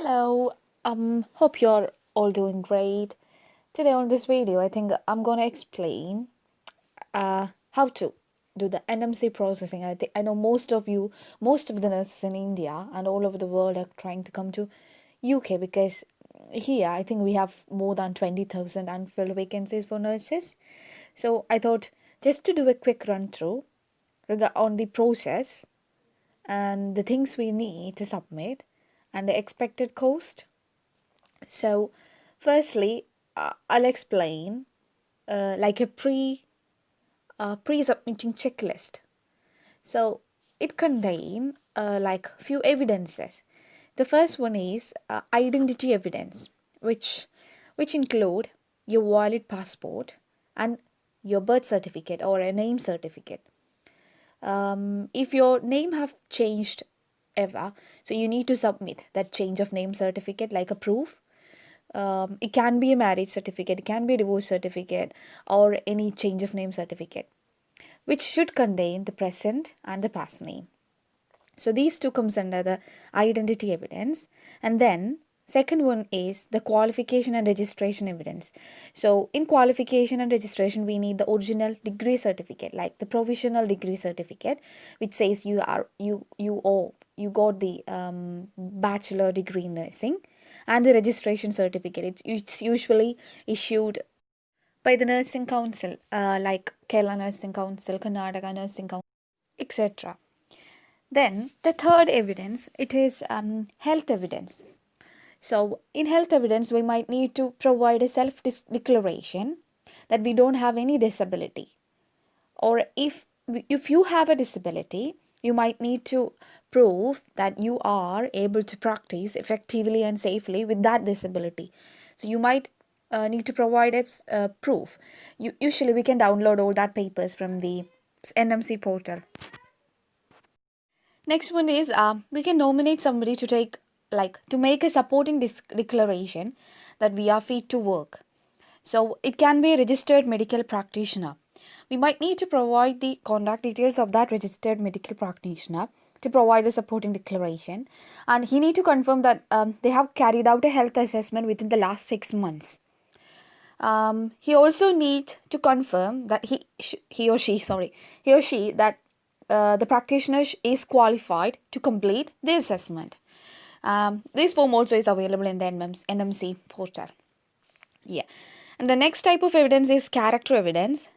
Hello, hope you're all doing great. Today on this video, I think I'm gonna explain how to do the NMC processing. I know most of the nurses in India and all over the world are trying to come to UK because here I think we have more than 20,000 unfilled vacancies for nurses. So I thought just to do a quick run through on the process and the things we need to submit and the expected cost. So, firstly, I'll explain like a pre-submitting checklist. So, it contain like few evidences. The first one is identity evidence, which include your valid passport and your birth certificate or a name certificate. If your name have changed ever, so you need to submit that change of name certificate like a proof. It can be a marriage certificate, it can be a divorce certificate, or any change of name certificate, which should contain the present and the past name. So these two comes under the identity evidence, and then second one is the qualification and registration evidence. So in qualification and registration, we need the original degree certificate, like the provisional degree certificate, which says you got the bachelor degree in nursing, and the registration certificate. It's usually issued by the nursing council, like Kerala Nursing Council, Karnataka Nursing Council, etc. Then the third evidence, it is health evidence. So in health evidence, we might need to provide a self declaration that we don't have any disability, or if you have a disability, you might need to prove that you are able to practice effectively and safely with that disability. So you might need to provide a proof. Usually we can download all that papers from the NMC portal. Next one is we can nominate somebody to take, like, to make a supporting declaration that we are fit to work. So it can be a registered medical practitioner. We might need to provide the contact details of that registered medical practitioner to provide the supporting declaration, and he need to confirm that they have carried out a health assessment within the last 6 months. He also need to confirm that he or she, that the practitioner is qualified to complete the assessment. This form also is available in the NMC portal. Yeah. And the next type of evidence is character evidence.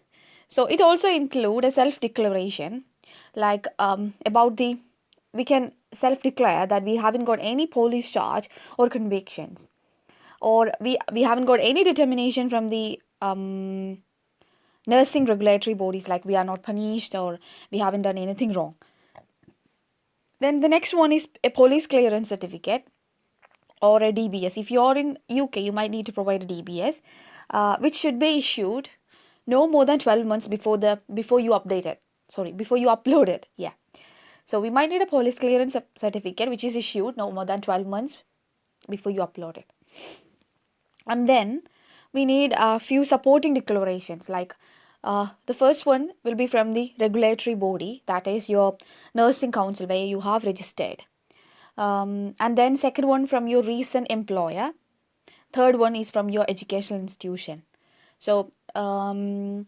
So it also include a self-declaration, like we can self-declare that we haven't got any police charge or convictions, or we haven't got any determination from the nursing regulatory bodies, like we are not punished or we haven't done anything wrong. Then the next one is a police clearance certificate or a DBS. If you're in UK, you might need to provide a DBS, which should be issued no more than 12 months before you update it. Sorry, before you upload it. Yeah. So we might need a police clearance certificate which is issued no more than 12 months before you upload it. And then we need a few supporting declarations, like the first one will be from the regulatory body, that is your nursing council where you have registered. And then second one from your recent employer. Third one is from your educational institution. So and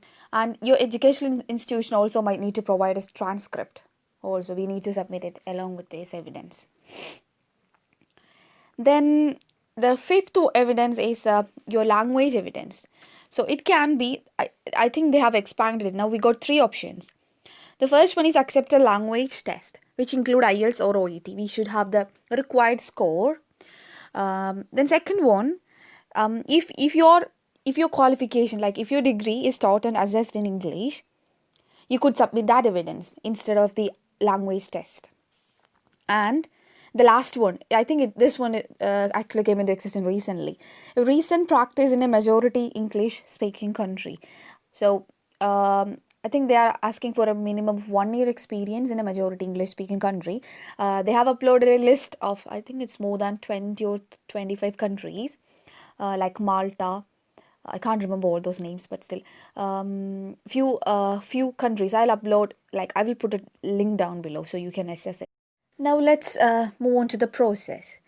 your educational institution also might need to provide us transcript. Also, we need to submit it along with this evidence. Then the fifth evidence is your language evidence. So it can be, I think they have expanded it. Now we got three options. The first one is accepted language test, which include IELTS or OET. We should have the required score. Then second one, if your qualification, like if your degree is taught and assessed in English, you could submit that evidence instead of the language test. And the last one, I think this one actually came into existence recently. A recent practice in a majority English speaking country. So I think they are asking for a minimum of 1 year experience in a majority English speaking country. They have uploaded a list of, I think it's more than 20 or 25 countries, like Malta. I can't remember all those names, but still, few countries. I'll upload, like I will put a link down below so you can access it. Now let's move on to the process.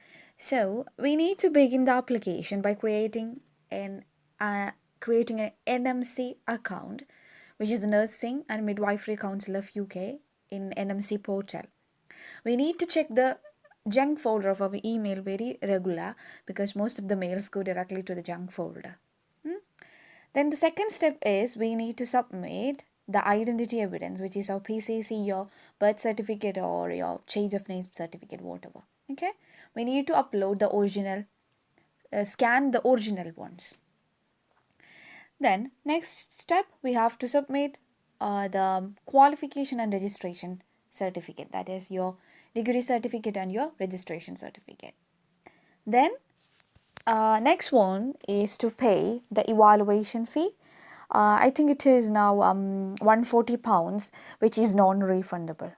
So we need to begin the application by creating an NMC account, which is the Nursing and Midwifery Council of UK in NMC portal. We need to check the junk folder of our email very regular, because most of the mails go directly to the junk folder. Then the second step is we need to submit the identity evidence, which is our PCC, your birth certificate or your change of name certificate, whatever. Okay, we need to upload the original, scan the original ones. Then next step, we have to submit the qualification and registration certificate, that is your degree certificate and your registration certificate. Then next one is to pay the evaluation fee. I think it is now £140, which is non-refundable.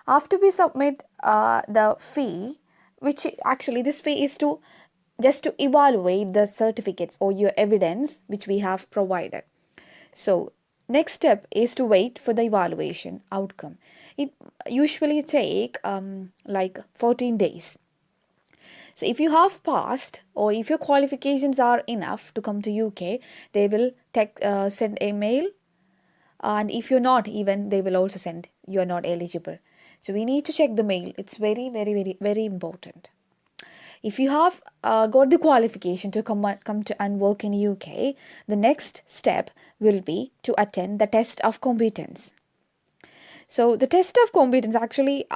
After we submit the fee, which actually this fee is to just to evaluate the certificates or your evidence which we have provided. So next step is to wait for the evaluation outcome. It usually take like 14 days. So if you have passed or if your qualifications are enough to come to UK, they will send a mail, and if you're not, even they will also send you're not eligible. So we need to check the mail. It's very, very, very, very important. If you have got the qualification to come to and work in UK, the next step will be to attend the test of competence. So the test of competence actually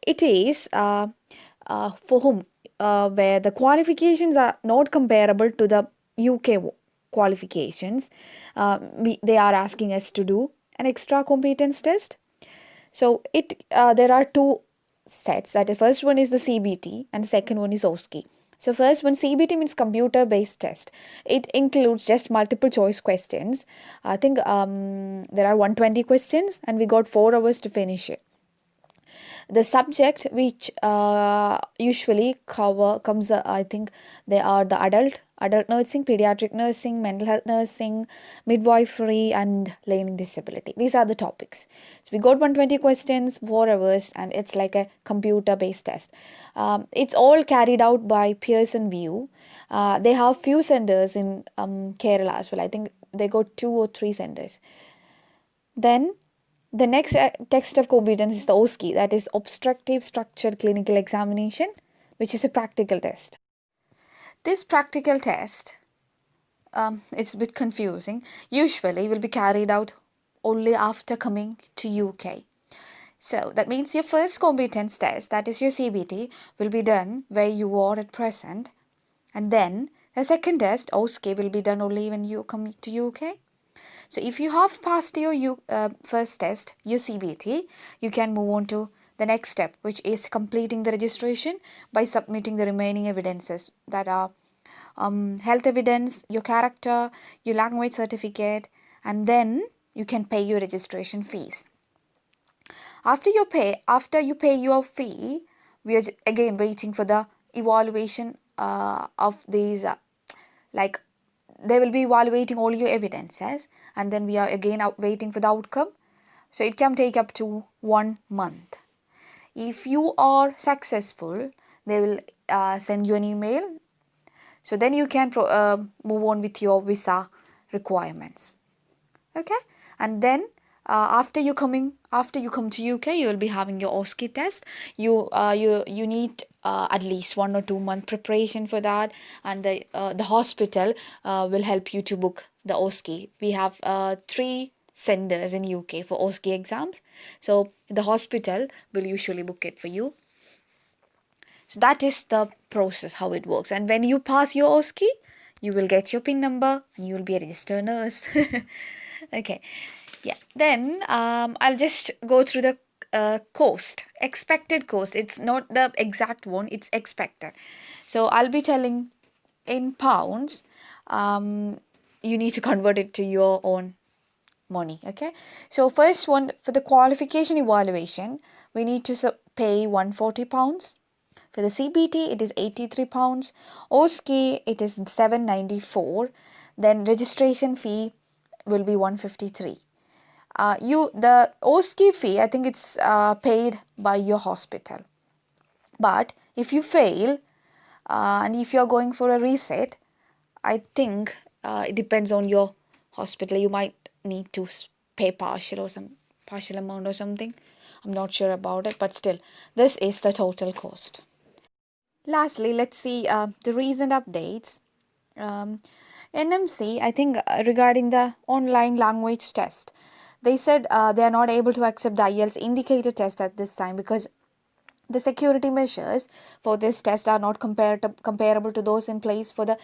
it is for whom where the qualifications are not comparable to the UK qualifications. They are asking us to do an extra competence test. So there are two sets. That the first one is the CBT and the second one is OSCE. So first one, CBT, means computer based test. It includes just multiple choice questions. I think there are 120 questions and we got 4 hours to finish it. The subject which usually comes I think they are the adult nursing, pediatric nursing, mental health nursing, midwifery and learning disability. These are the topics. So we got 120 questions, 4 hours, and it's like a computer based test. It's all carried out by Pearson VUE. They have few centers in Kerala as well. I think they got 2 or 3 centers. Then the next test of competence is the OSCE, that is Obstructive Structured Clinical Examination, which is a practical test. This practical test, it's a bit confusing, usually will be carried out only after coming to UK. So that means your first competence test, that is your CBT, will be done where you are at present, and then the second test, OSCE, will be done only when you come to UK. So if you have passed your first test, your CBT, you can move on to the next step, which is completing the registration by submitting the remaining evidences that are health evidence, your character, your language certificate, and then you can pay your registration fees. After you pay your fee, we are again waiting for the evaluation of these like they will be evaluating all your evidences, and then we are again waiting for the outcome. So it can take up to 1 month. If you are successful, they will send you an email. So then you can move on with your visa requirements. Okay, and then after you come to UK, you will be having your OSCE test. You need at least 1 or 2 month preparation for that, and the hospital will help you to book the OSCE. We have 3 centers in UK for OSCE exams, so the hospital will usually book it for you. So that is the process, how it works. And when you pass your OSCE, you will get your PIN number and you will be a registered nurse. Okay, yeah. Then I'll just go through the expected cost. It's not the exact one, it's expected. So I'll be telling in pounds. You need to convert it to your own money. Okay, so first one, for the qualification evaluation, we need to pay £140. For the CBT, it is £83. OSCE, it is £794. Then registration fee will be £153. The OSCE fee, I think it's paid by your hospital, but If you fail, and if you're going for a reset, I think it depends on your hospital. You might need to pay partial or some partial amount or something. I'm not sure about it, but still, this is the total cost. Lastly, let's see the recent updates. Um, NMC, I think, regarding the online language test, they said they are not able to accept the IELTS indicator test at this time because the security measures for this test are not comparable to those in place for the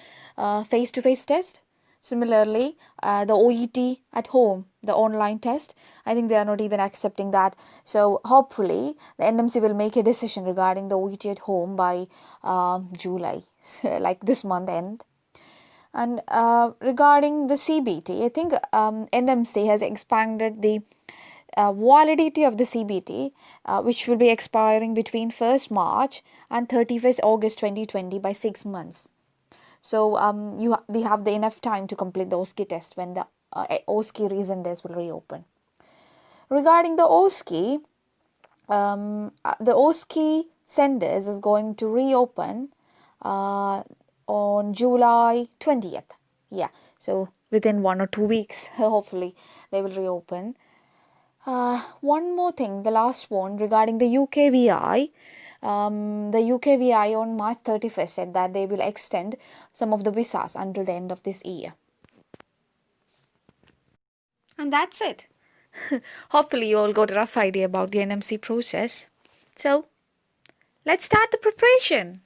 face to face test. Similarly, the OET at home, the online test, I think they are not even accepting that. So, hopefully, the NMC will make a decision regarding the OET at home by July, like this month end. And regarding the CBT, I think NMC has expanded the validity of the CBT, which will be expiring between 1st March and 31st August 2020 by 6 months. So we have the enough time to complete the OSCE test when the OSCE recent days will reopen. Regarding the OSCE, the OSCE centers is going to reopen on July 20th. Yeah, so within 1 or 2 weeks, hopefully they will reopen. One more thing, the last one regarding the UKVI. The UKVI on March 31st said that they will extend some of the visas until the end of this year. And that's it. Hopefully, you all got a rough idea about the NMC process. So, let's start the preparation.